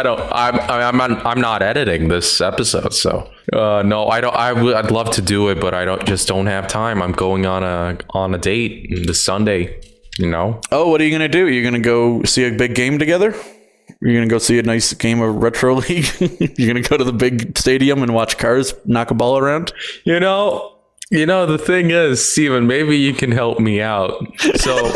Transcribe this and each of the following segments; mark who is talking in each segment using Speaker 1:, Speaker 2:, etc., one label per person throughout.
Speaker 1: I'm not editing this episode, so no, I don't. I'd love to do it, but I don't have time. I'm going on a date this Sunday. You know.
Speaker 2: Oh, what are you gonna do? You're gonna go see a big game together? You're gonna go see a nice game of Retro League? You're gonna go to the big stadium and watch cars knock a ball around?
Speaker 1: You know, the thing is, Steven, maybe you can help me out. So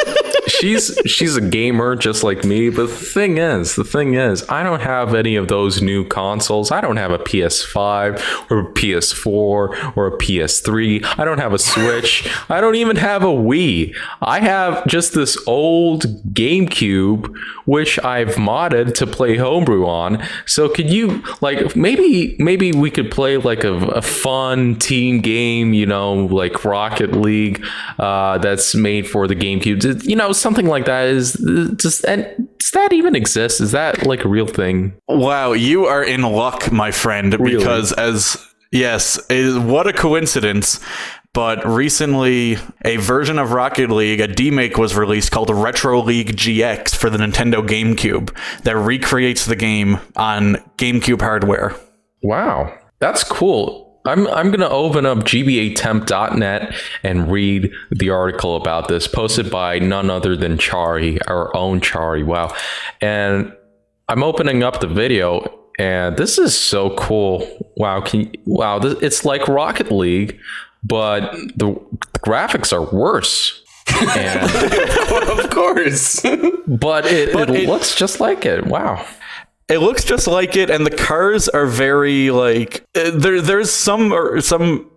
Speaker 1: she's a gamer just like me, but the thing is, I don't have any of those new consoles. I don't have a PS5 or a PS4 or a PS3. I don't have a Switch. I don't even have a Wii. I have just this old Gamecube, which I've modded to play homebrew on. So could you, like, maybe we could play like a fun team game, you know, like Rocket League, that's made for the Gamecube. You know, something like that. Does that even exist? Is that like a real thing?
Speaker 2: Wow, you are in luck, my friend,
Speaker 1: Really?
Speaker 2: because what a coincidence. But recently, a version of Rocket League, a demake, was released called Retro League GX for the Nintendo Gamecube that recreates the game on GameCube hardware.
Speaker 1: Wow, that's cool. I'm going to open up gbatemp.net and read the article about this, posted by none other than Chari, our own Chari. Wow. And I'm opening up the video, and this is so cool. Wow. It's like Rocket League, but the graphics are worse. And,
Speaker 3: Of course.
Speaker 1: but it looks just like it. Wow.
Speaker 2: It looks just like it, and the cars are very, like, there's some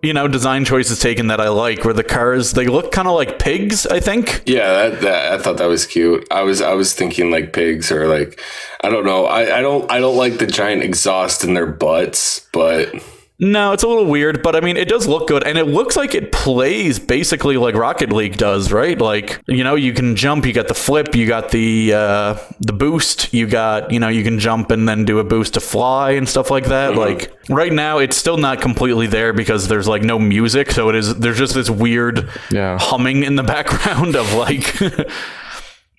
Speaker 2: design choices taken that I like, where the cars, they look kind of like pigs, I think.
Speaker 3: Yeah, that I thought that was cute. I was thinking like pigs, or like, I don't know. I don't like the giant exhaust in their butts, but
Speaker 2: No, it's a little weird, but I mean, it does look good, and it looks like it plays basically like Rocket League does, right? Like, you know, you can jump, you got the flip, you got the boost, you got, you know, you can jump and then do a boost to fly and stuff like that. Mm-hmm. Like, right now, it's still not completely there because there's like no music, so there's just this weird humming in the background of like.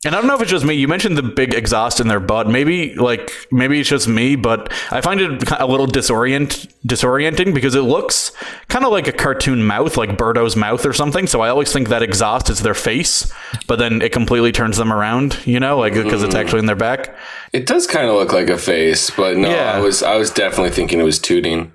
Speaker 2: And I don't know if it's just me. You mentioned the big exhaust in their butt. Maybe it's just me, but I find it a little disorienting because it looks kind of like a cartoon mouth, like Birdo's mouth or something. So I always think that exhaust is their face, but then it completely turns them around, you know, like because it's actually in their back.
Speaker 3: It does kind of look like a face, but no, yeah. I was definitely thinking it was tooting.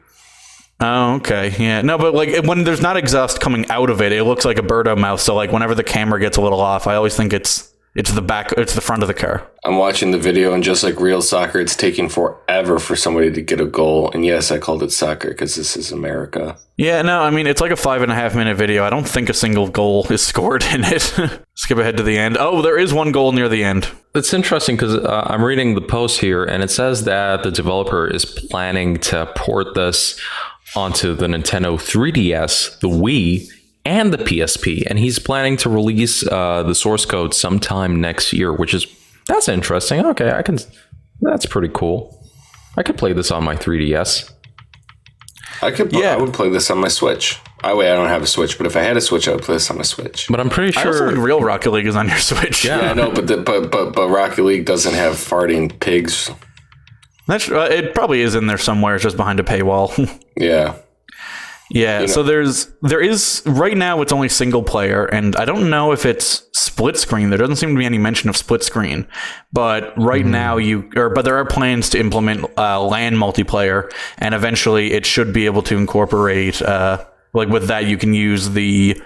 Speaker 2: Oh, okay. Yeah. No, but like when there's not exhaust coming out of it, it looks like a Birdo mouth. So like whenever the camera gets a little off, I always think it's the front of the car. I'm
Speaker 3: watching the video, and just like real soccer, it's taking forever for somebody to get a goal. And yes, I called it soccer because this is America.
Speaker 2: Yeah, no, I mean, it's like a 5.5 minute video. I don't think a single goal is scored in it. Skip ahead to the end. Oh, there is one goal near the end.
Speaker 1: It's interesting because I'm reading the post here, and it says that the developer is planning to port this onto the Nintendo 3DS, the Wii, and the PSP, and he's planning to release the source code sometime next year, that's interesting. Okay, that's pretty cool. I could play this on my 3DS.
Speaker 3: I would play this on my Switch. I don't have a Switch, but if I had a Switch, I would play this on my Switch.
Speaker 1: But I'm pretty sure
Speaker 2: I also think real Rocket League is on your Switch.
Speaker 3: Yeah, I know, but Rocket League doesn't have farting pigs.
Speaker 2: It probably is in there somewhere. It's just behind a paywall.
Speaker 3: Yeah.
Speaker 2: Yeah, so there is right now it's only single player, and I don't know if it's split screen. There doesn't seem to be any mention of split screen, but right now but there are plans to implement LAN multiplayer, and eventually it should be able to incorporate like with that you can use the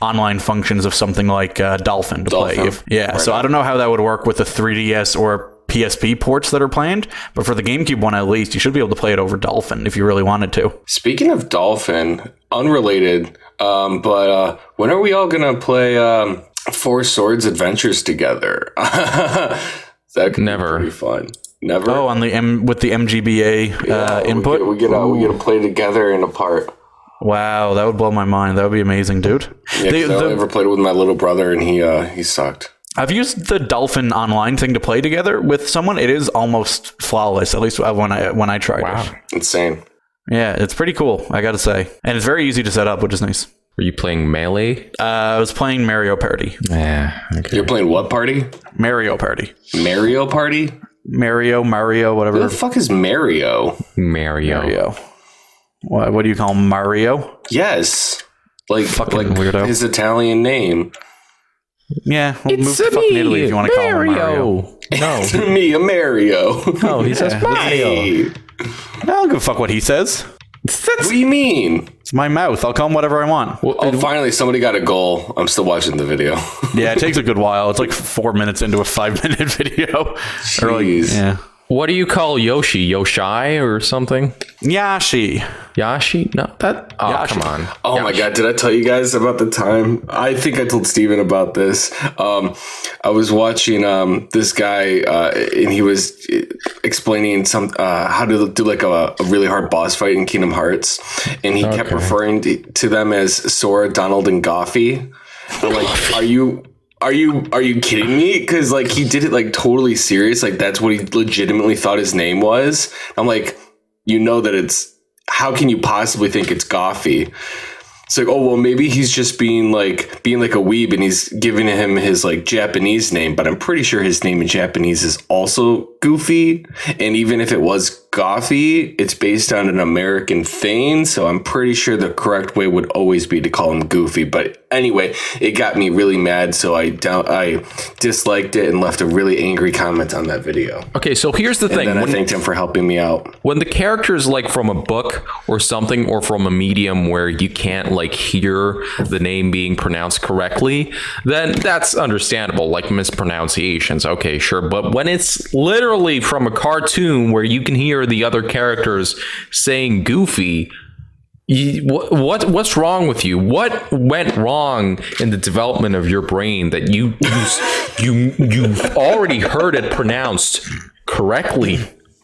Speaker 2: online functions of something like Dolphin to play. Right. So I don't know how that would work with the 3DS or PSP ports that are planned, but for the GameCube one at least, you should be able to play it over Dolphin if you really wanted to.
Speaker 3: Speaking of Dolphin, unrelated, but when are we all gonna play Four Swords Adventures together? That could
Speaker 1: Never.
Speaker 3: be pretty fun. Never.
Speaker 2: Oh, on with the MGBA input.
Speaker 3: We get to play together in a part.
Speaker 2: Wow, that would blow my mind. That would be amazing, dude.
Speaker 3: Yeah, I only ever played it with my little brother, and he sucked.
Speaker 2: I've used the Dolphin online thing to play together with someone. It is almost flawless, at least when I tried it.
Speaker 3: Insane.
Speaker 2: Yeah, it's pretty cool, I gotta say. And it's very easy to set up, which is nice.
Speaker 1: Were you playing Melee?
Speaker 2: I was playing Mario Party.
Speaker 1: Yeah. Okay.
Speaker 3: You're playing what party?
Speaker 2: Mario Party.
Speaker 3: Mario Party?
Speaker 2: Mario, whatever.
Speaker 3: Who the fuck is Mario?
Speaker 1: Mario.
Speaker 2: What do you call him? Mario?
Speaker 3: Yes. Like
Speaker 2: weirdo.
Speaker 3: His Italian name.
Speaker 2: Yeah, well, move to fucking Italy if you want to call him Mario.
Speaker 1: No.
Speaker 3: It's me, a Mario.
Speaker 1: No, he says Mario.
Speaker 3: Hey,
Speaker 2: I don't give a fuck what he says.
Speaker 3: what do you mean?
Speaker 2: It's my mouth. I'll call him whatever I want.
Speaker 3: Oh, finally, somebody got a goal. I'm still watching the video.
Speaker 2: Yeah, it takes a good while. It's like 4 minutes into a 5-minute video.
Speaker 3: Jeez.
Speaker 2: Yeah.
Speaker 1: What do you call Yoshi? Yoshai or something?
Speaker 2: Yashi.
Speaker 1: Yashi? No, that. Oh,
Speaker 2: Yashi.
Speaker 1: come on.
Speaker 3: Oh my God, did I tell you guys about the time? I think I told Steven about this. I was watching this guy and he was explaining how to do like a really hard boss fight in Kingdom Hearts. And he kept referring to them as Sora, Donald, and Goofy. I'm like, are you kidding me? Because like he did it like totally serious. Like that's what he legitimately thought his name was. I'm like, you know that it's, how can you possibly think it's Goofy? It's like, oh, well, maybe he's just being like a weeb and he's giving him his like Japanese name, but I'm pretty sure his name in Japanese is also Goofy. And even if it was Goofy, it's based on an American thing. So I'm pretty sure the correct way would always be to call him Goofy. But anyway, it got me really mad. So I disliked it and left a really angry comment on that video.
Speaker 1: Okay, so here's the thing.
Speaker 3: And then I thanked him for helping me out.
Speaker 1: When the character is like from a book or something, or from a medium where you can't like hear the name being pronounced correctly, then that's understandable, like mispronunciations. Okay, sure. But when it's literally from a cartoon where you can hear the other characters saying Goofy, what's wrong with you? What went wrong in the development of your brain that you've already heard it pronounced correctly?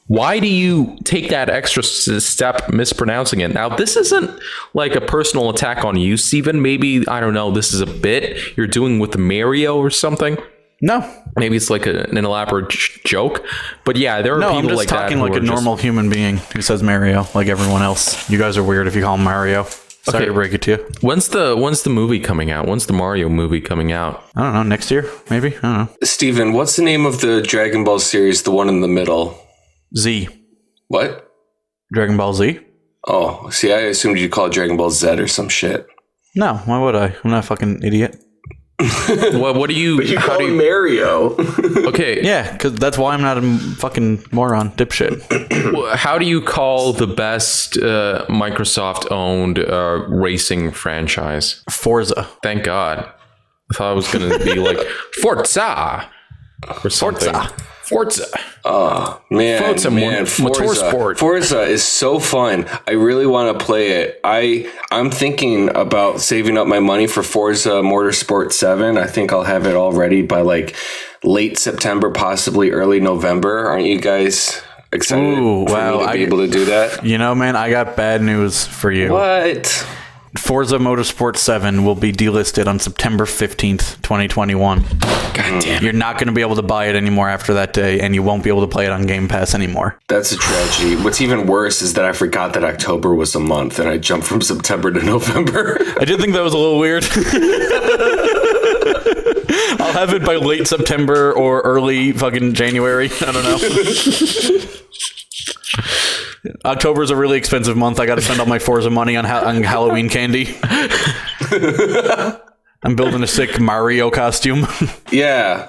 Speaker 1: Why do you take that extra step mispronouncing it? Now, this isn't like a personal attack on you, Steven. Maybe, I don't know, this is a bit you're doing with Mario or something.
Speaker 2: No.
Speaker 1: Maybe it's like an elaborate joke. But yeah, there are people
Speaker 2: I'm just
Speaker 1: like that.
Speaker 2: talking like a normal human being who says Mario, like everyone else. You guys are weird if you call him Mario. Sorry to break it to you.
Speaker 1: When's the movie coming out? When's the Mario movie coming out?
Speaker 2: I don't know. Next year, maybe? I don't know.
Speaker 3: Steven, what's the name of the Dragon Ball series, the one in the middle?
Speaker 2: Z.
Speaker 3: What?
Speaker 2: Dragon Ball Z?
Speaker 3: Oh, see, I assumed you'd call it Dragon Ball Z or some shit.
Speaker 2: No, why would I? I'm not a fucking idiot.
Speaker 1: What do you...
Speaker 3: But you call him Mario.
Speaker 1: Okay.
Speaker 2: Yeah, because that's why I'm not a fucking moron, dipshit.
Speaker 1: How do you call the best Microsoft-owned racing franchise?
Speaker 2: Forza.
Speaker 1: Thank God. I thought it was going to be like Forza or something. Forza.
Speaker 3: Oh, man.
Speaker 1: Forza Motorsport.
Speaker 3: Forza is so fun. I really want to play it. I'm thinking about saving up my money for Forza Motorsport 7. I think I'll have it all ready by like late September, possibly early November. Aren't you guys excited for me to be able to do that?
Speaker 2: You know, man, I got bad news for you.
Speaker 3: What?
Speaker 2: Forza Motorsport 7 will be delisted on September 15th, 2021.
Speaker 1: God damn.
Speaker 2: You're not going to be able to buy it anymore after that day, and you won't be able to play it on Game Pass anymore.
Speaker 3: That's a tragedy. What's even worse is that I forgot that October was a month, and I jumped from September to November.
Speaker 2: I did think that was a little weird. I'll have it by late September or early fucking January. I don't know. October is a really expensive month. I got to spend all my Forza money on Halloween candy. I'm building a sick Mario costume. Yeah.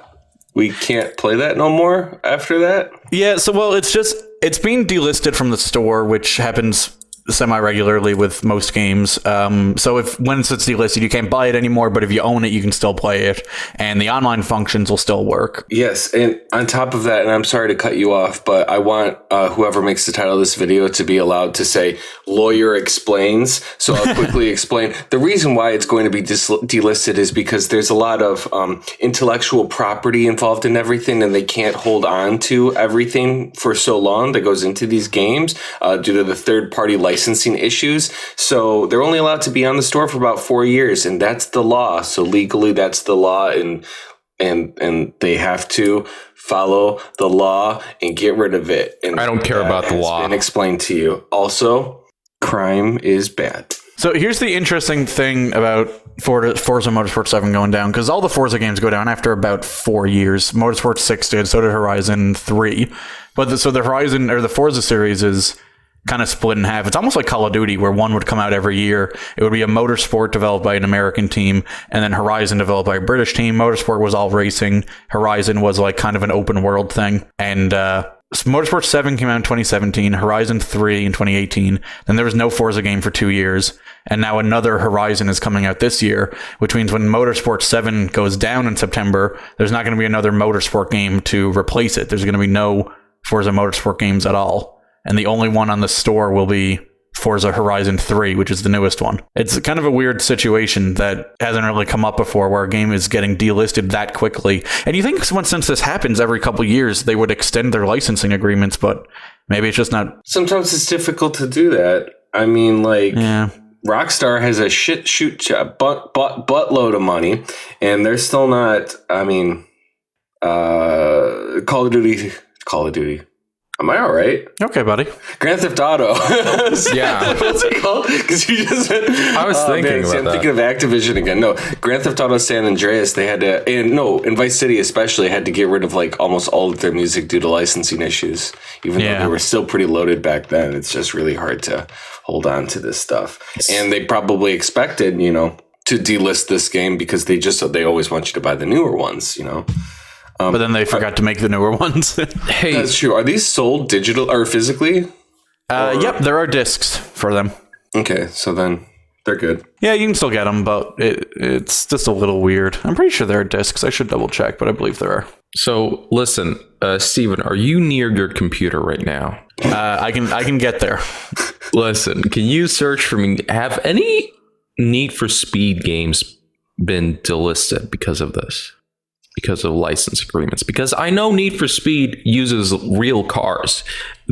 Speaker 3: We can't play that no more after that?
Speaker 2: Yeah, so, well, it's being delisted from the store, which happens semi-regularly with most games. So once it's delisted, you can't buy it anymore, but if you own it, you can still play it, and the online functions will still work.
Speaker 3: Yes, and on top of that, and I'm sorry to cut you off, but I want whoever makes the title of this video to be allowed to say, lawyer explains. So I'll quickly explain. The reason why it's going to be delisted is because there's a lot of intellectual property involved in everything, and they can't hold on to everything for so long that goes into these games due to the third-party licensing issues. So they're only allowed to be on the store for about 4 years, and that's the law. So legally, that's the law, and they have to follow the law and get rid of it. And
Speaker 1: I don't care about the law.
Speaker 3: Been explained to you. Also, crime is bad.
Speaker 2: So here's the interesting thing about Forza Motorsport 7 going down, because all the Forza games go down after about 4 years. Motorsport 6 did, so did Horizon 3. But the Horizon or the Forza series is kind of split in half. It's almost like Call of Duty, where one would come out every year. It would be a Motorsport developed by an American team, and then Horizon developed by a British team. Motorsport was all racing. Horizon was like kind of an open world thing. And Motorsport 7 came out in 2017, Horizon 3 in 2018. Then there was no Forza game for 2 years. And now another Horizon is coming out this year, which means when Motorsport 7 goes down in September, there's not going to be another Motorsport game to replace it. There's going to be no Forza Motorsport games at all. And the only one on the store will be Forza Horizon 3, which is the newest one. It's kind of a weird situation that hasn't really come up before, where a game is getting delisted that quickly. And you think since this happens every couple years, they would extend their licensing agreements, but maybe it's just not.
Speaker 3: Sometimes it's difficult to do that. I mean, like, Rockstar has a buttload of money, and they're still not. I mean, Call of Duty. Am I all right?
Speaker 2: Okay, buddy.
Speaker 3: Grand Theft Auto.
Speaker 1: Yeah.
Speaker 3: What's it called? Because you just.
Speaker 1: I was thinking about
Speaker 3: I'm thinking of Activision again. No, Grand Theft Auto San Andreas. They had to, and Vice City especially had to get rid of like almost all of their music due to licensing issues. Even though they were still pretty loaded back then, it's just really hard to hold on to this stuff. And they probably expected, to delist this game because they always want you to buy the newer ones,
Speaker 2: But then they forgot to make the newer ones.
Speaker 1: Hey,
Speaker 3: that's true. Are these sold digital or physically?
Speaker 2: Yep, there are discs for them.
Speaker 3: Okay, so then they're good.
Speaker 2: Yeah, you can still get them, but it's just a little weird. I'm pretty sure there are discs. I should double check, but I believe there are.
Speaker 1: so listen, Steven, are you near your computer right now?
Speaker 2: I can get there.
Speaker 1: Listen, can you search for me? Have any Need for Speed games been delisted because of this? Because of license agreements? Because I know Need for Speed uses real cars.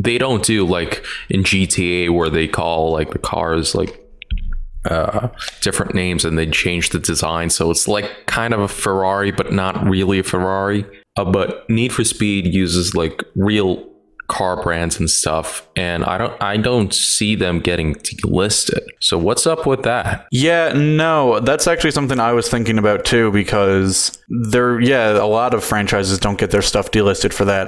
Speaker 1: They don't do like in GTA where they call like the cars like different names and they change the design. So it's like kind of a Ferrari, but not really a Ferrari. But Need for Speed uses like real car brands and stuff, and I don't see them getting delisted. So what's up with that?
Speaker 2: Yeah, no, that's actually something I was thinking about too, because a lot of franchises don't get their stuff delisted for that.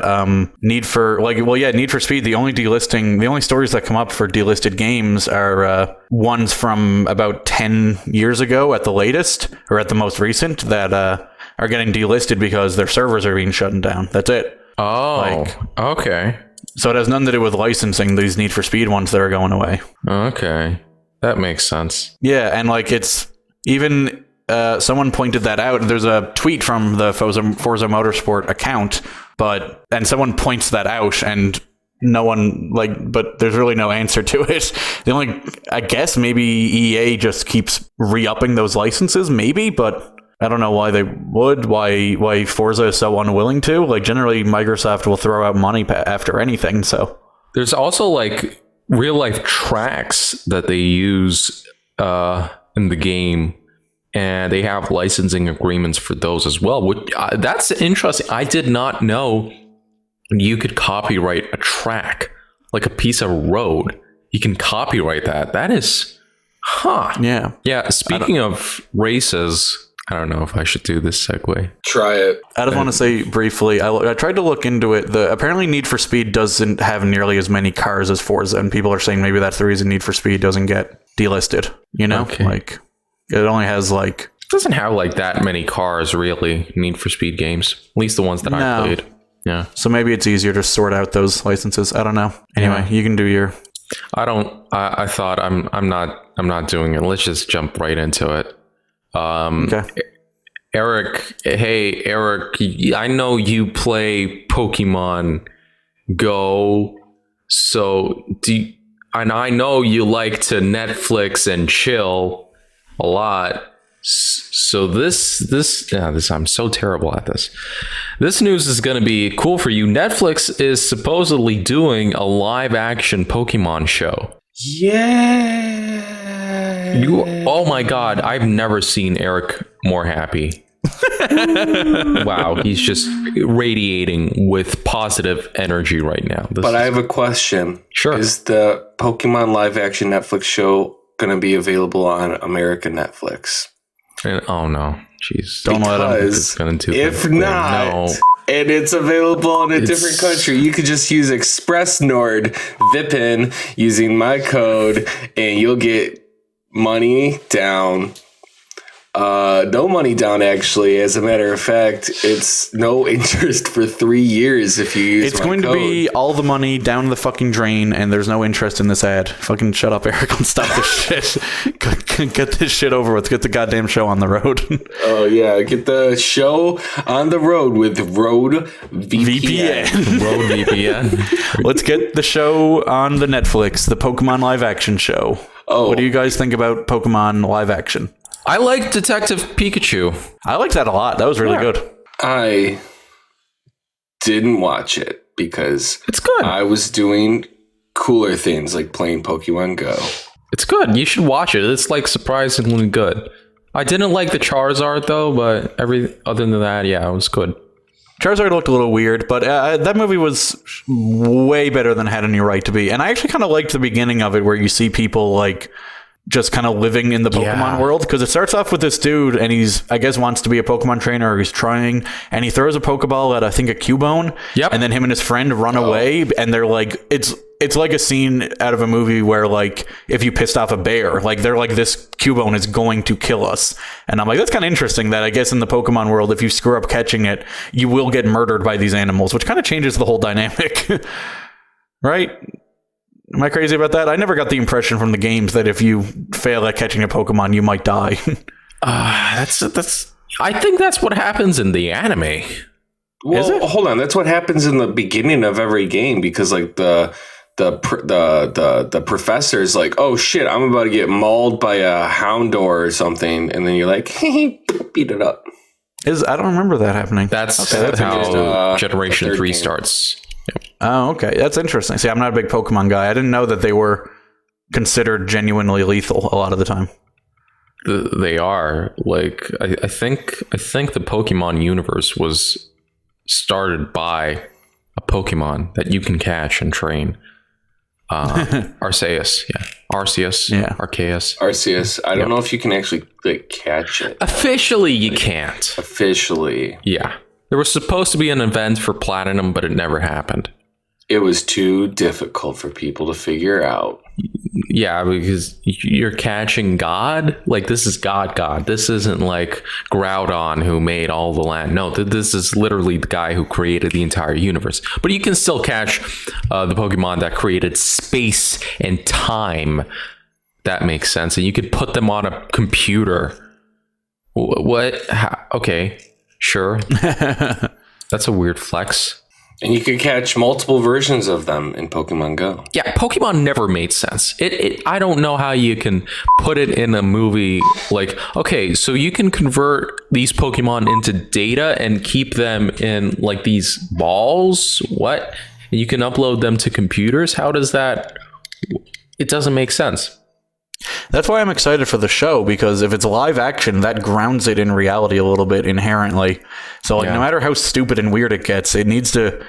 Speaker 2: Need for Speed, the only stories that come up for delisted games are ones from about 10 years ago at the latest, or at the most recent, that are getting delisted because their servers are being shut down. That's it.
Speaker 1: Oh, okay.
Speaker 2: So it has nothing to do with licensing these Need for Speed ones that are going away.
Speaker 1: Okay. That makes sense.
Speaker 2: Yeah, and like it's even someone pointed that out. There's a tweet from the Forza Motorsport account, and someone points that out, and no one but there's really no answer to it. I guess maybe EA just keeps re-upping those licenses, maybe, but I don't know why they would, why Forza is so unwilling to. Like, generally, Microsoft will throw out money after anything, so.
Speaker 1: There's also, like, real-life tracks that they use in the game, and they have licensing agreements for those as well. That's interesting. I did not know you could copyright a track, like a piece of road. You can copyright that. That is... Huh.
Speaker 2: Yeah.
Speaker 1: Yeah, speaking of races... I don't know if I should do this segue.
Speaker 3: Try it.
Speaker 2: I just want to say briefly, I tried to look into it. Apparently Need for Speed doesn't have nearly as many cars as Forza, and people are saying maybe that's the reason Need for Speed doesn't get delisted.
Speaker 1: Okay.
Speaker 2: Like it only has like...
Speaker 1: It doesn't have like that many cars, really, Need for Speed games. At least the ones that I played. Yeah.
Speaker 2: So maybe it's easier to sort out those licenses. I don't know. Anyway, you can do your...
Speaker 1: I thought I'm not doing it. Let's just jump right into it.
Speaker 2: Okay.
Speaker 1: Eric, hey Eric, I know you play Pokemon Go, so and I know you like to Netflix and chill a lot. So this I'm so terrible at this. This news is going to be cool for you. Netflix is supposedly doing a live action Pokemon show.
Speaker 3: Yeah.
Speaker 1: Oh my God, I've never seen Eric more happy. Wow, he's just radiating with positive energy right now.
Speaker 3: But I have a question.
Speaker 1: Sure.
Speaker 3: Is the Pokemon live action Netflix show going to be available on American Netflix.
Speaker 1: Oh no, jeez!
Speaker 2: Don't let them.
Speaker 3: Because if not, and it's available in a different country, you could just use Express Nord VPN using my code, and you'll get money down. No money down, actually. As a matter of fact, it's no interest for 3 years if you use
Speaker 2: It's
Speaker 3: my
Speaker 2: going
Speaker 3: code.
Speaker 2: to be all the money down the fucking drain, and there's no interest in this ad. Fucking shut up, Eric, and stop this shit. Get this shit over with. Get the goddamn show on the road.
Speaker 3: Oh, yeah. Get the show on the road with Rode VPN.
Speaker 1: Road VPN.
Speaker 2: Let's get the show on the Netflix, the Pokemon live action show.
Speaker 3: Oh.
Speaker 2: What do you guys think about Pokemon live action?
Speaker 1: I like Detective Pikachu.
Speaker 2: I liked that a lot. That was really good.
Speaker 3: I didn't watch it because
Speaker 1: It's good.
Speaker 3: I was doing cooler things like playing Pokemon Go.
Speaker 1: It's good. You should watch it. It's like surprisingly good. I didn't like the Charizard though, but other than that, yeah, it was good.
Speaker 2: Charizard looked a little weird, but that movie was way better than it had any right to be. And I actually kind of liked the beginning of it where you see people like just kind of living in the Pokemon world, because it starts off with this dude and he's, I guess, wants to be a Pokemon trainer, or he's trying, and he throws a Pokeball at, I think, a Cubone.
Speaker 1: Yep.
Speaker 2: And then him and his friend run away, and they're like, it's like a scene out of a movie where, like, if you pissed off a bear, like, they're like, this Cubone is going to kill us. And I'm like, that's kind of interesting that I guess in the Pokemon world, if you screw up catching it, you will get murdered by these animals, which kind of changes the whole dynamic. Right? Am I crazy about that? I never got the impression from the games that if you fail at catching a Pokemon, you might die.
Speaker 1: That's. I think that's what happens in the anime.
Speaker 3: Well, hold on. That's what happens in the beginning of every game, because like the professor's like, oh shit, I'm about to get mauled by a Houndour or something, and then you're like, beat it up.
Speaker 2: I don't remember that happening.
Speaker 1: That's
Speaker 3: that's
Speaker 1: how
Speaker 3: just,
Speaker 1: Generation
Speaker 3: the third
Speaker 1: 3
Speaker 3: game.
Speaker 1: starts.
Speaker 2: Oh, okay. That's interesting. See, I'm not a big Pokemon guy. I didn't know that they were considered genuinely lethal a lot of the time.
Speaker 1: They are. Like, I think the Pokemon universe was started by a Pokemon that you can catch and train. Arceus, yeah. Arceus,
Speaker 2: Yeah.
Speaker 1: Arceus.
Speaker 3: Arceus. I don't know if you can actually like catch it
Speaker 1: Officially, you can't.
Speaker 3: officially.
Speaker 1: Yeah. There was supposed to be an event for Platinum, but it never happened.
Speaker 3: It was too difficult for people to figure out.
Speaker 1: Yeah, because you're catching God. Like, this is God. This isn't like Groudon who made all the land. No, this is literally the guy who created the entire universe. But you can still catch the Pokemon that created space and time. That makes sense. And you could put them on a computer. What? Okay, sure. That's a weird flex.
Speaker 3: And you could catch multiple versions of them in Pokemon Go.
Speaker 1: Yeah, Pokemon never made sense. I don't know how you can put it in a movie like, okay, so you can convert these Pokemon into data and keep them in like these balls? What? And you can upload them to computers? How does that? It doesn't make sense.
Speaker 2: That's why I'm excited for the show, because if it's live action, that grounds it in reality a little bit inherently. So like, no matter how stupid and weird it gets, it needs to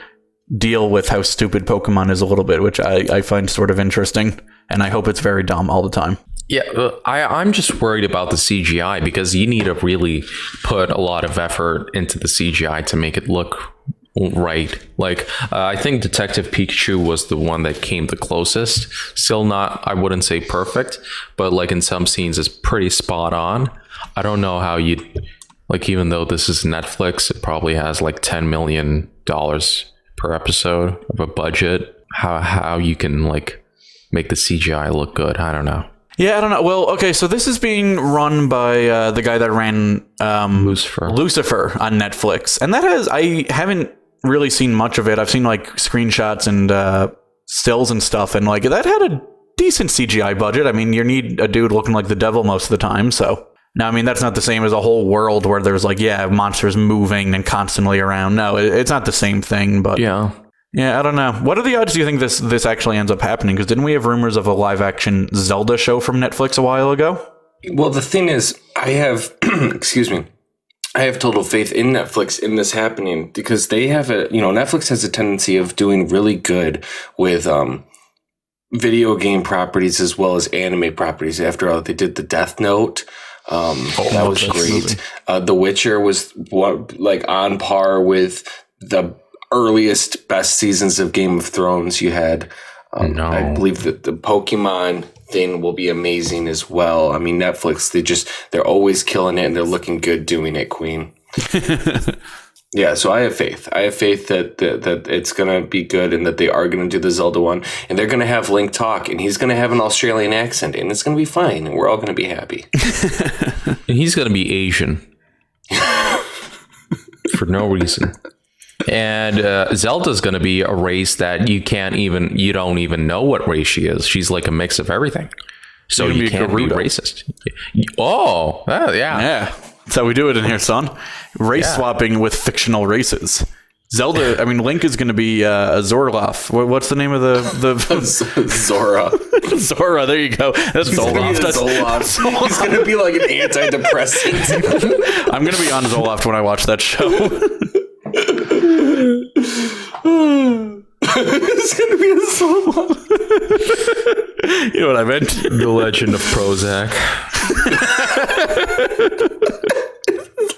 Speaker 2: deal with how stupid Pokemon is a little bit, which I find sort of interesting. And I hope it's very dumb all the time.
Speaker 1: Yeah, I'm just worried about the CGI, because you need to really put a lot of effort into the CGI to make it look right. Like, I think Detective Pikachu was the one that came the closest. Still not, I wouldn't say perfect, but like in some scenes it's pretty spot on. I don't know how you, like, even though this is Netflix, it probably has like $10 million per episode of a budget. How you can like make the CGI look good, I don't know.
Speaker 2: Yeah, I don't know. Well, okay, so this is being run by the guy that ran Lucifer on Netflix. And that I haven't really seen much of it. I've seen like screenshots and stills and stuff, and like that had a decent CGI budget. I mean, you need a dude looking like the devil most of the time. So now, I mean, that's not the same as a whole world where there's like, monsters moving and constantly around. No, it's not the same thing, but yeah, I don't know. What are the odds do you think this actually ends up happening? Because didn't we have rumors of a live action Zelda show from Netflix a while ago?
Speaker 3: Well, the thing is, I have, excuse me, I have total faith in Netflix in this happening, because they have Netflix has a tendency of doing really good with video game properties as well as anime properties. After all, they did the Death Note. That was great. The Witcher was on par with the earliest, best seasons of Game of Thrones you had. I believe that the Pokemon thing will be amazing as well. I mean, Netflix, they're always killing it and they're looking good doing it, Queen. Yeah, so I have faith. I have faith that it's going to be good and that they are going to do the Zelda one. And they're going to have Link talk and he's going to have an Australian accent and it's going to be fine and we're all going to be happy.
Speaker 1: And he's going to be Asian. For no reason. And Zelda's going to be a race that you don't even know what race she is. She's like a mix of everything. So you can't be racist. Oh, yeah.
Speaker 2: Yeah. That's how we do it in here, son. Race swapping with fictional races. Zelda, I mean, Link is going to be a Zorloff. What's the name of the
Speaker 3: Zora.
Speaker 2: Zora, there you go. That's
Speaker 3: Zoloft. He's going to be like an antidepressant.
Speaker 2: I'm going to be on Zoloft when I watch that show.
Speaker 3: It's going to be a Zoloft.
Speaker 2: You know what I meant?
Speaker 1: The Legend of Prozac.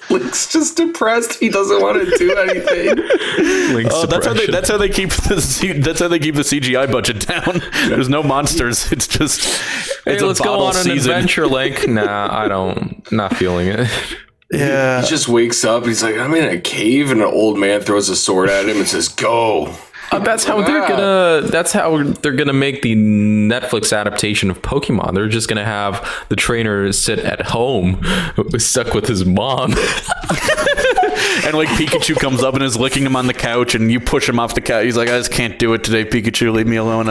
Speaker 3: Link's just depressed. He doesn't want to do anything.
Speaker 2: That's how they keep the CGI budget down. There's no monsters. It's just
Speaker 1: let's go on an adventure, Link. Nah, I don't. Not feeling it.
Speaker 3: Yeah. He just wakes up. He's like, I'm in a cave, and an old man throws a sword at him and says, "Go."
Speaker 1: That's how they're gonna make the Netflix adaptation of Pokemon. They're just gonna have the trainer sit at home, stuck with his mom,
Speaker 2: and like Pikachu comes up and is licking him on the couch, and you push him off the couch. He's like, "I just can't do it today, Pikachu. Leave me alone.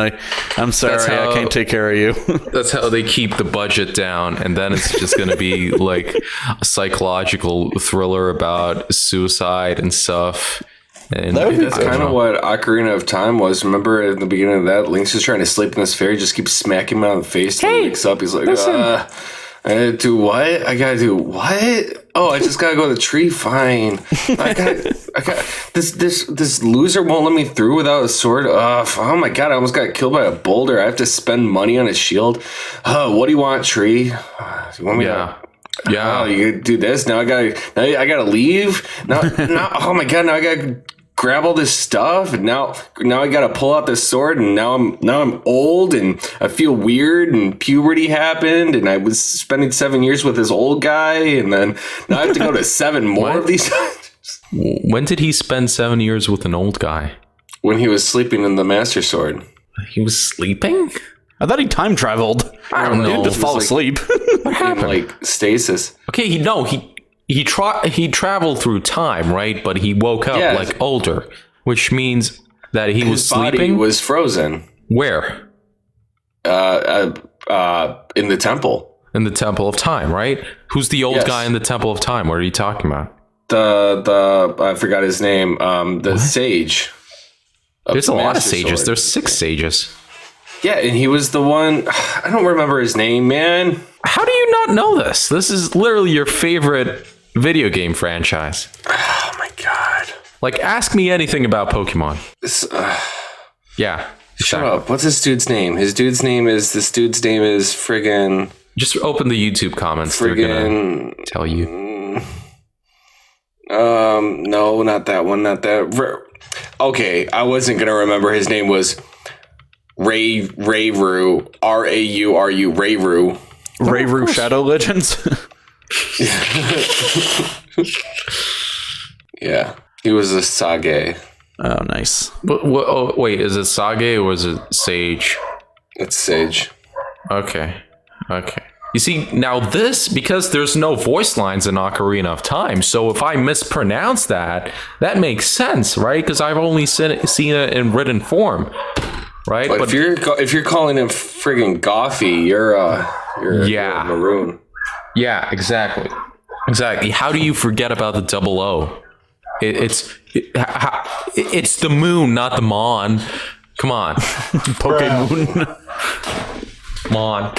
Speaker 2: I'm sorry, I can't take care of you."
Speaker 1: That's how they keep the budget down, and then it's just gonna be like a psychological thriller about suicide and stuff. And
Speaker 3: that's kind of what Ocarina of Time was. Remember at the beginning of that, Link's just trying to sleep in this fairy, just keeps smacking him on the face. Hey, he wakes up, he's like, I gotta do what? I gotta do what? Oh, I just gotta go to the tree. Fine. I got this loser won't let me through without a sword. Oh my god, I almost got killed by a boulder. I have to spend money on a shield. What do you want, tree? You want me to? Yeah, oh, you do this now. I gotta leave now. Oh my god! Now I gotta grab all this stuff, and now I gotta pull out this sword, and now I'm old, and I feel weird, and puberty happened, and I was spending 7 years with this old guy, and then now I have to go to 7 more of these.
Speaker 1: When did he spend 7 years with an old guy?
Speaker 3: When he was sleeping in the Master Sword.
Speaker 1: He was sleeping?
Speaker 2: I thought he time traveled.
Speaker 1: I don't know.
Speaker 2: He didn't just fall asleep.
Speaker 1: What happened?
Speaker 3: Like stasis.
Speaker 1: Okay, he traveled through time, right? But he woke up like older, which means that he was sleeping.
Speaker 3: His body was frozen.
Speaker 1: Where?
Speaker 3: In the temple.
Speaker 1: In the Temple of Time, right? Who's the old guy in the Temple of Time? What are you talking about?
Speaker 3: The I forgot his name. The sage.
Speaker 1: There's a lot of sages. Sword. There's 6 sages.
Speaker 3: Yeah, and he was the one. I don't remember his name, man.
Speaker 1: How do you not know this? This is literally your favorite video game franchise.
Speaker 3: Oh my god!
Speaker 1: Like, ask me anything about Pokemon. Yeah.
Speaker 3: Shut up. What's this dude's name? This dude's name is friggin'.
Speaker 1: Just open the YouTube comments. They're gonna tell you.
Speaker 3: No, not that one. Not that. Okay, I wasn't gonna remember. His name was Rayru, Rauru, Rayru.
Speaker 2: Rayru Shadow Legends?
Speaker 3: Yeah, he was a Sage.
Speaker 2: Oh, nice.
Speaker 1: Wait, is it Sage or is it Sage?
Speaker 3: It's Sage.
Speaker 1: Okay. You see, now because there's no voice lines in Ocarina of Time, so if I mispronounce that makes sense, right? Because I've only seen it in written form. Right,
Speaker 3: but if you're calling him friggin' Goffy, you're maroon.
Speaker 1: Yeah, exactly. How do you forget about the 00? It's the moon, not the mon. Come on,
Speaker 2: Pokemon.
Speaker 1: Come on,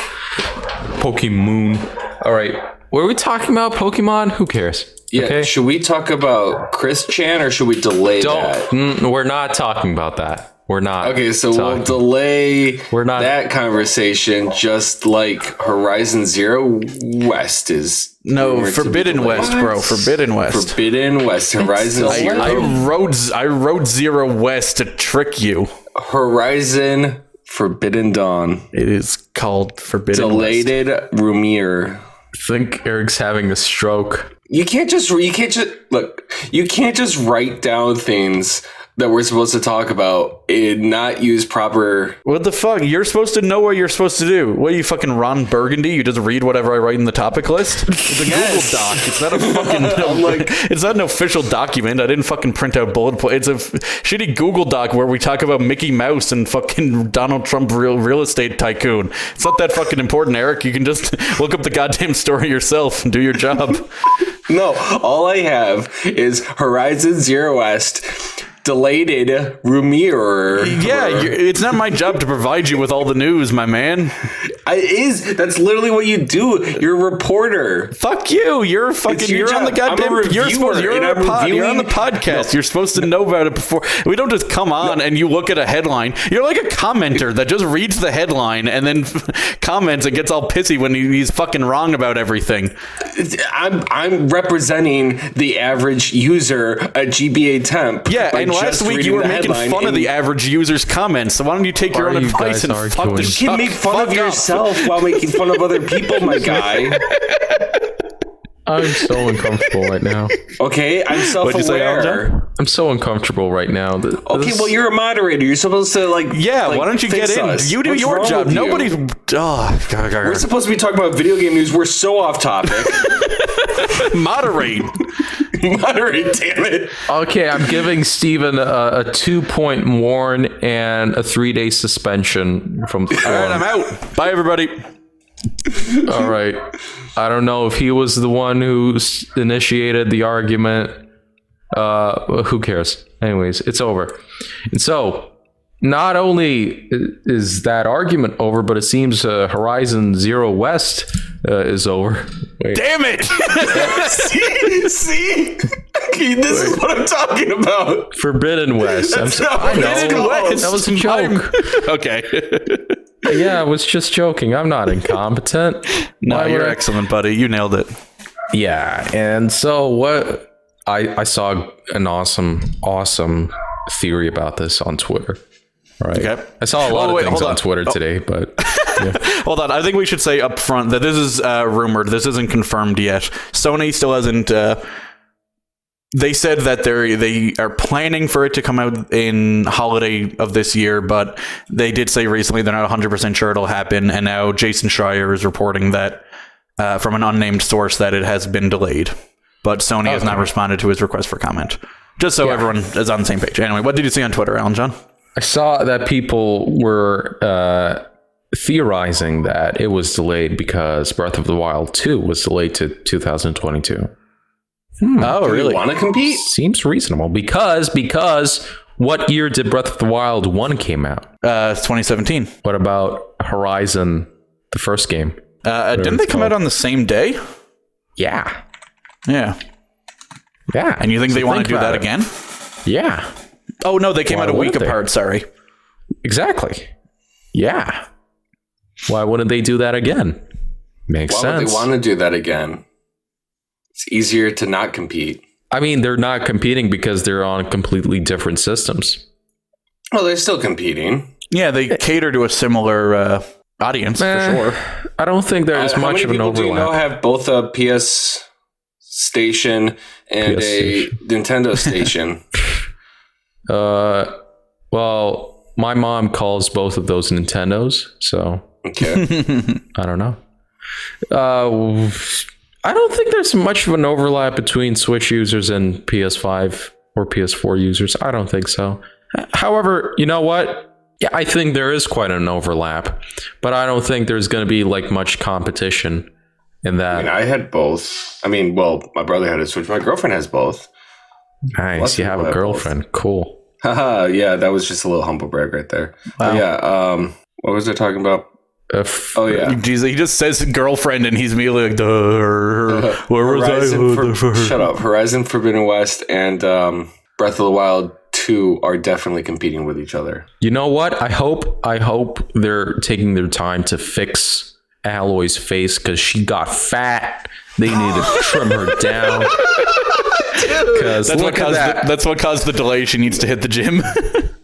Speaker 1: Pokemon. All right, were we talking about Pokemon? Who cares?
Speaker 3: Yeah.
Speaker 1: Okay.
Speaker 3: Should we talk about Chris Chan or should we delay that?
Speaker 1: We're not talking about that. We're not.
Speaker 3: Okay, so
Speaker 1: talking.
Speaker 3: we'll delay
Speaker 1: We're not
Speaker 3: that conversation, just like Horizon Zero West is.
Speaker 2: No, Forbidden West, bro. Forbidden West.
Speaker 3: Forbidden West. Horizon Zero.
Speaker 2: I wrote Zero West to trick you.
Speaker 3: Horizon Forbidden Dawn.
Speaker 2: It is called Forbidden West.
Speaker 3: Delayed Rumoured.
Speaker 1: I think Eric's having a stroke.
Speaker 3: You can't just write down things that we're supposed to talk about and not use proper.
Speaker 2: What the fuck? You're supposed to know what you're supposed to do. What are you, fucking Ron Burgundy? You just read whatever I write in the topic list? It's a Google Doc. It's not a fucking it's not an official document. I didn't fucking print out bullet points. It's a shitty Google Doc where we talk about Mickey Mouse and fucking Donald Trump real estate tycoon. It's not that fucking important, Eric. You can just look up the goddamn story yourself and do your job.
Speaker 3: No, all I have is Horizon Zero West. Delayed Rumoured.
Speaker 2: Yeah, it's not my job to provide you with all the news, my man.
Speaker 3: That's literally what you do. You're a reporter.
Speaker 2: Fuck you. You're fucking. You're on the goddamn. You're on the podcast. You're supposed to know about it before. We don't just come on and you look at a headline. You're like a commenter that just reads the headline and then comments and gets all pissy when he's fucking wrong about everything.
Speaker 3: I'm representing the average user at GBA Temp.
Speaker 2: Yeah, and last week you were making fun of the average user's comments. So why don't you take your own advice and fuck the shit?
Speaker 3: You can make fun of yourself while making fun of other people, my guy.
Speaker 1: I'm so uncomfortable right now.
Speaker 3: Okay, I'm self-aware.
Speaker 1: I'm so uncomfortable right now.
Speaker 3: Okay, well, you're a moderator. You're supposed to why
Speaker 2: don't you get in? You do your job. Nobody's.
Speaker 3: We're supposed to be talking about video game news. We're so off topic.
Speaker 2: Moderate.
Speaker 3: Moderate, damn it.
Speaker 1: Okay, I'm giving Steven a 2-point warn and a 3-day suspension from the forum.
Speaker 2: All right, I'm out. Bye, everybody.
Speaker 1: All right. I don't know if he was the one who initiated the argument. Who cares? Anyways, it's over. And so, not only is that argument over, but it seems Horizon Zero West is over. Wait.
Speaker 2: Damn it!
Speaker 3: See? This is what I'm talking about.
Speaker 1: Forbidden West.
Speaker 3: Forbidden West.
Speaker 1: That was a joke.
Speaker 2: Okay.
Speaker 1: Yeah, I was just joking. I'm not incompetent.
Speaker 2: No, you're excellent, buddy. You nailed it.
Speaker 1: Yeah, and so what? I saw an awesome theory about this on Twitter. Right.
Speaker 2: Okay.
Speaker 1: I saw a lot of things on Twitter today, but yeah.
Speaker 2: Hold on. I think we should say up front that this is rumored. This isn't confirmed yet. Sony still hasn't. They said that they are planning for it to come out in holiday of this year, but they did say recently they're not 100% sure it'll happen. And now Jason Schreier is reporting that from an unnamed source that it has been delayed, but Sony has not responded to his request for comment. Just so everyone is on the same page. Anyway, what did you see on Twitter, Alan John?
Speaker 1: I saw that people were theorizing that it was delayed because Breath of the Wild 2 was delayed to 2022.
Speaker 2: Oh, really?
Speaker 3: You want to compete?
Speaker 1: Seems reasonable because what year did Breath of the Wild 1 came out?
Speaker 2: 2017.
Speaker 1: What about Horizon, the first game?
Speaker 2: Didn't they come out on the same day?
Speaker 1: Yeah.
Speaker 2: Yeah.
Speaker 1: Yeah.
Speaker 2: And you think they want to do that again?
Speaker 1: Yeah.
Speaker 2: Oh, no, they came out a week apart. Sorry.
Speaker 1: Exactly. Yeah. Why wouldn't they do that again? Makes sense.
Speaker 3: Why would they want to do that again? It's easier to not compete.
Speaker 1: I mean, they're not competing because they're on completely different systems.
Speaker 3: Well, they're still competing.
Speaker 2: Yeah, they cater to a similar audience for sure.
Speaker 1: I don't think there's much of an overlap.
Speaker 3: Do you know have both a PS station and a Nintendo station?
Speaker 1: Well, my mom calls both of those Nintendos, so
Speaker 3: okay.
Speaker 1: I don't know. I don't think there's much of an overlap between Switch users and PS5 or PS4 users. I don't think so. However, you know what? Yeah, I think there is quite an overlap, but I don't think there's going to be like much competition in that.
Speaker 3: I mean, I had both. I mean, well, my brother had a Switch. My girlfriend has both.
Speaker 1: Nice. You have a girlfriend. Cool.
Speaker 3: Haha. Yeah, that was just a little humble brag right there.
Speaker 2: Wow.
Speaker 3: Yeah. What was I talking about?
Speaker 1: Oh
Speaker 3: yeah.
Speaker 2: Jeez, he just says girlfriend and he's immediately like, where was I?
Speaker 3: Shut up. Horizon Forbidden West and Breath of the Wild two are definitely competing with each other.
Speaker 1: You know what? I hope they're taking their time to fix Alloy's face because she got fat. They need to trim her down.
Speaker 2: That's what caused the delay. She needs to hit the gym.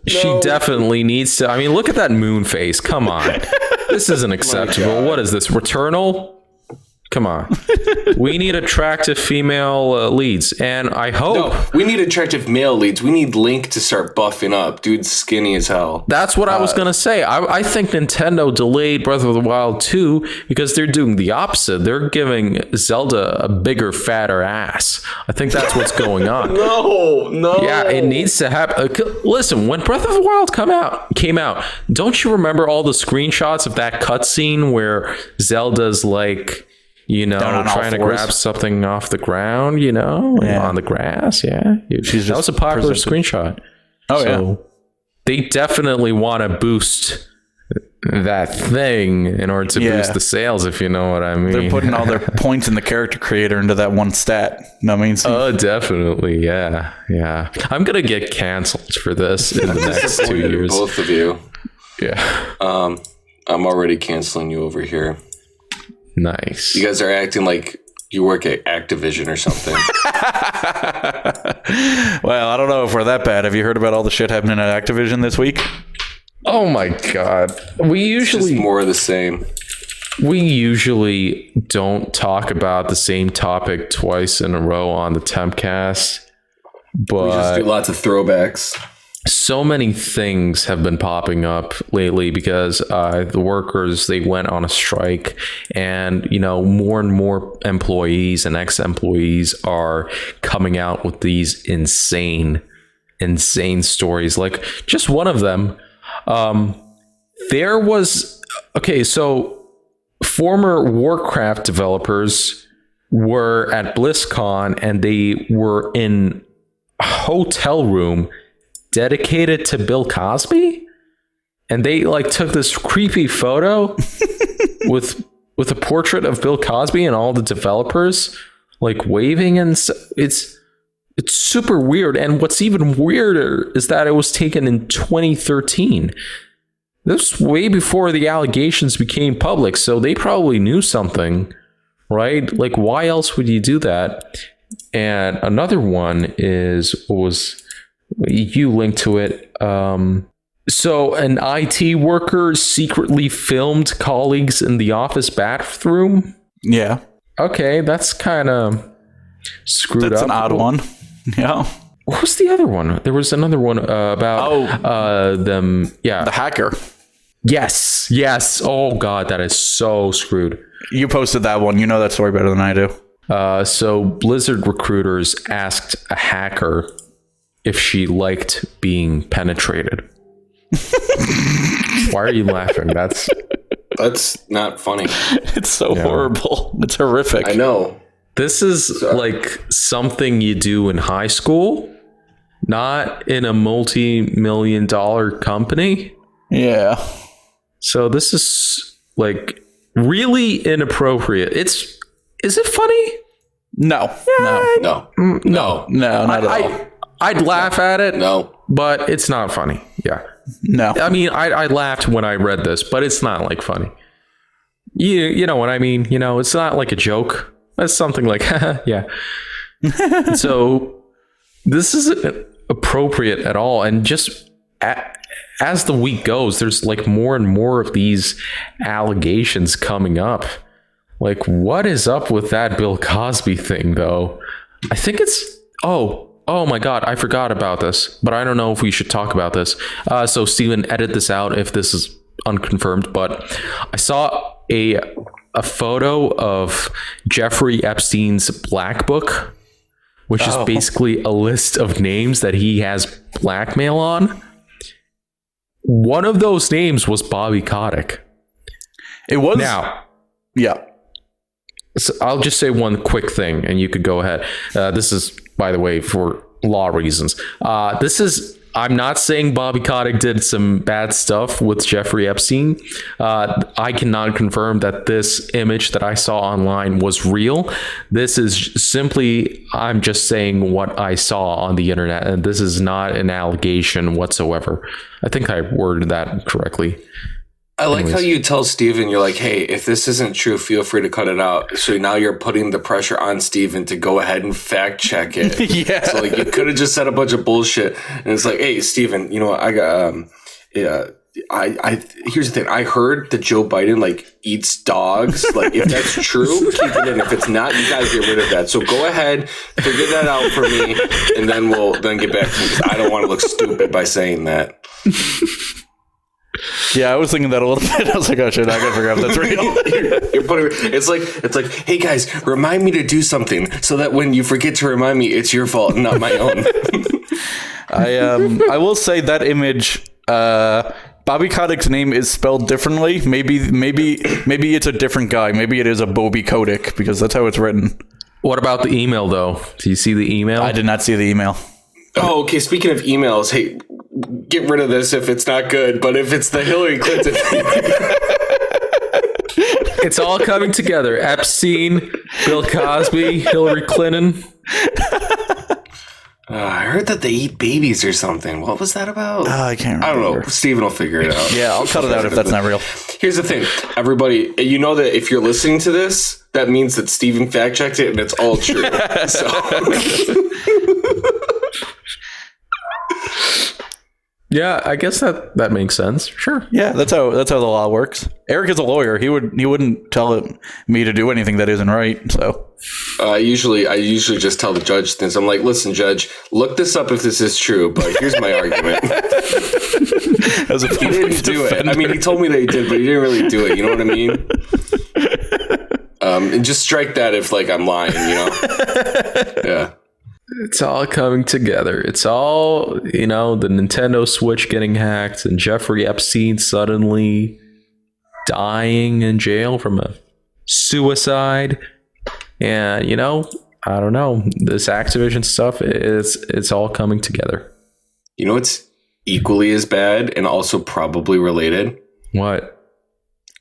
Speaker 1: She definitely needs to. I mean, look at that moon face. Come on. This isn't acceptable. What is this? Returnal? Come on. We need attractive female leads. And I hope...
Speaker 3: No, we need attractive male leads. We need Link to start buffing up. Dude's skinny as hell.
Speaker 1: That's what I was going to say. I think Nintendo delayed Breath of the Wild 2 because they're doing the opposite. They're giving Zelda a bigger, fatter ass. I think that's what's going on.
Speaker 3: No.
Speaker 1: Yeah, it needs to happen. Listen, when Breath of the Wild came out, don't you remember all the screenshots of that cutscene where Zelda's like... trying to grab something off the ground, on the grass. Yeah. That was a popular screenshot. They definitely want to boost that thing in order to boost the sales, if you know what I mean.
Speaker 2: They're putting all their points in the character creator into that one stat. No, I mean,
Speaker 1: oh, definitely. Yeah. I'm going to get canceled for this in the next 2 years.
Speaker 3: Both of you.
Speaker 1: Yeah.
Speaker 3: I'm already canceling you over here.
Speaker 1: Nice.
Speaker 3: You guys are acting like you work at Activision or something.
Speaker 2: Well, I don't know if we're that bad. Have you heard about all the shit happening at Activision this week?
Speaker 1: Oh my God.
Speaker 3: It's just more of the same.
Speaker 1: We usually don't talk about the same topic twice in a row on the Tempcast, but
Speaker 3: we just do lots of throwbacks.
Speaker 1: So many things have been popping up lately because the workers, they went on a strike, and more and more employees and ex-employees are coming out with these insane stories. Like just one of them, there was so former Warcraft developers were at BlizzCon and they were in a hotel room dedicated to Bill Cosby, and they took this creepy photo with a portrait of Bill Cosby and all the developers waving, and it's super weird. And what's even weirder is that it was taken in 2013. This was way before the allegations became public, so they probably knew something, right? Why else would you do that? And another one you linked to it. So an IT worker secretly filmed colleagues in the office bathroom.
Speaker 2: Yeah.
Speaker 1: Okay, that's kind of screwed up.
Speaker 2: That's an odd one. Yeah.
Speaker 1: What was the other one? There was another one about them. Yeah.
Speaker 2: The hacker.
Speaker 1: Yes. Oh God, that is so screwed.
Speaker 2: You posted that one. You know that story better than I do.
Speaker 1: So Blizzard recruiters asked a hacker if she liked being penetrated. Why are you laughing? That's
Speaker 3: not funny.
Speaker 2: It's so horrible. It's horrific.
Speaker 3: I know.
Speaker 1: This is something you do in high school, not in a multi-million-dollar company.
Speaker 2: Yeah. So
Speaker 1: this is really inappropriate. Is it funny?
Speaker 2: No.
Speaker 3: No,
Speaker 2: not at all.
Speaker 1: I'd laugh at it.
Speaker 3: No.
Speaker 1: But it's not funny. Yeah.
Speaker 2: No.
Speaker 1: I mean, I laughed when I read this, but it's not funny. You know what I mean? It's not like a joke. It's something like, yeah. So this isn't appropriate at all. And just as the week goes, there's more and more of these allegations coming up. What is up with that Bill Cosby thing, though? I think it's... Oh my God, I forgot about this, but I don't know if we should talk about this. So Steven, edit this out if this is unconfirmed, but I saw a photo of Jeffrey Epstein's Black Book, which is basically a list of names that he has blackmail on. One of those names was Bobby Kotick.
Speaker 2: It was?
Speaker 1: Now.
Speaker 2: Yeah.
Speaker 1: So I'll just say one quick thing and you could go ahead. This is, by the way, for law reasons. This is I'm not saying Bobby Kotick did some bad stuff with Jeffrey Epstein. I cannot confirm that this image that I saw online was real. This is simply, I'm just saying what I saw on the internet, and this is not an allegation whatsoever. I think I worded that correctly.
Speaker 3: I like how you tell Steven, you're like, hey, if this isn't true, feel free to cut it out. So now you're putting the pressure on Steven to go ahead and fact check it.
Speaker 2: Yeah.
Speaker 3: So like you could have just said a bunch of bullshit. And it's like, hey, Steven, you know what? I got, here's the thing. I heard that Joe Biden like eats dogs. Like if that's true, keep it in. If it's not, you guys get rid of that. So go ahead, figure that out for me. And then we'll get back to you because I don't want to look stupid by saying that.
Speaker 2: Yeah, I was thinking that a little bit. I was like, oh shit, I gotta figure out if that's real.
Speaker 3: You're putting, it's like, hey guys, remind me to do something so that when you forget to remind me, it's your fault and not my own.
Speaker 2: I will say that image, Bobby Kotick's name is spelled differently. Maybe it's a different guy. Maybe it is a Bobby Kotick because that's how it's written.
Speaker 1: What about the email, though? Do you see the email?
Speaker 2: I did not see the email.
Speaker 3: Oh, okay. Speaking of emails, hey, get rid of this if it's not good. But if it's the Hillary Clinton,
Speaker 1: it's all coming together. Epstein, Bill Cosby, Hillary Clinton.
Speaker 3: I heard that they eat babies or something. What was that about?
Speaker 2: I can't remember.
Speaker 3: I don't know. Steven will figure it out.
Speaker 2: Yeah, I'll cut it out if that's not real.
Speaker 3: Here's the thing. Everybody, you know that if you're listening to this, that means that Steven fact checked it and it's all true. So.
Speaker 1: Yeah, I guess that makes sense. Sure.
Speaker 2: Yeah, that's how the law works. Eric is a lawyer. He wouldn't tell me to do anything that isn't right. So
Speaker 3: I usually just tell the judge things. I'm like, listen, judge, look this up if this is true, but here's my argument.
Speaker 2: As a
Speaker 3: he didn't do it. I mean, he told me that he did, but he didn't really do it. You know what I mean? And just strike that if like I'm lying. You know? Yeah.
Speaker 1: It's all coming together. It's all, the Nintendo Switch getting hacked and Jeffrey Epstein suddenly dying in jail from a suicide. And, I don't know. This Activision stuff, it's all coming together.
Speaker 3: You know what's equally as bad and also probably related?
Speaker 1: What?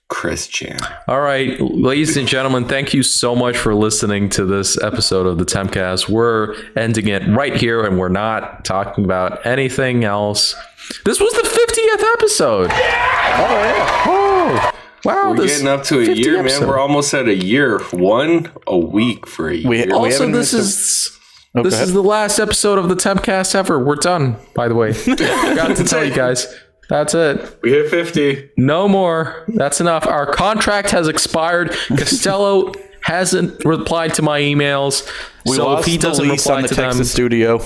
Speaker 3: Christian.
Speaker 1: All right, ladies and gentlemen, thank you so much for listening to this episode of the Tempcast. We're ending it right here, and we're not talking about anything else. This was the 50th episode. Yeah! Oh, yeah. Oh, wow.
Speaker 3: We're getting up to a year, episode. Man. We're almost at a year. One a week for a year.
Speaker 1: Also, this is the last episode of the Tempcast ever. We're done, by the way. Forgot to tell you guys. That's it.
Speaker 3: We hit 50.
Speaker 1: No more. That's enough. Our contract has expired. Costello hasn't replied to my emails.
Speaker 2: So if he doesn't reply to Texas studio.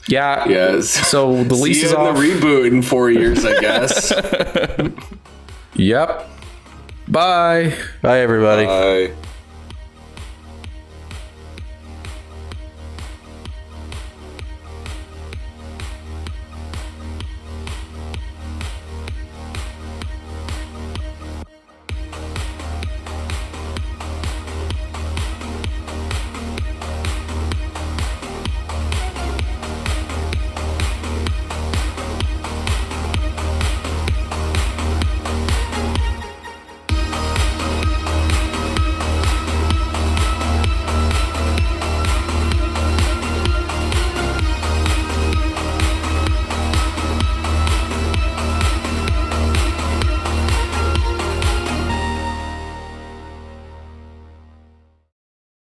Speaker 1: Yeah.
Speaker 3: Yes.
Speaker 1: So the lease is off.
Speaker 3: The reboot in 4 years, I guess.
Speaker 1: Yep. Bye.
Speaker 2: Bye, everybody.
Speaker 3: Bye.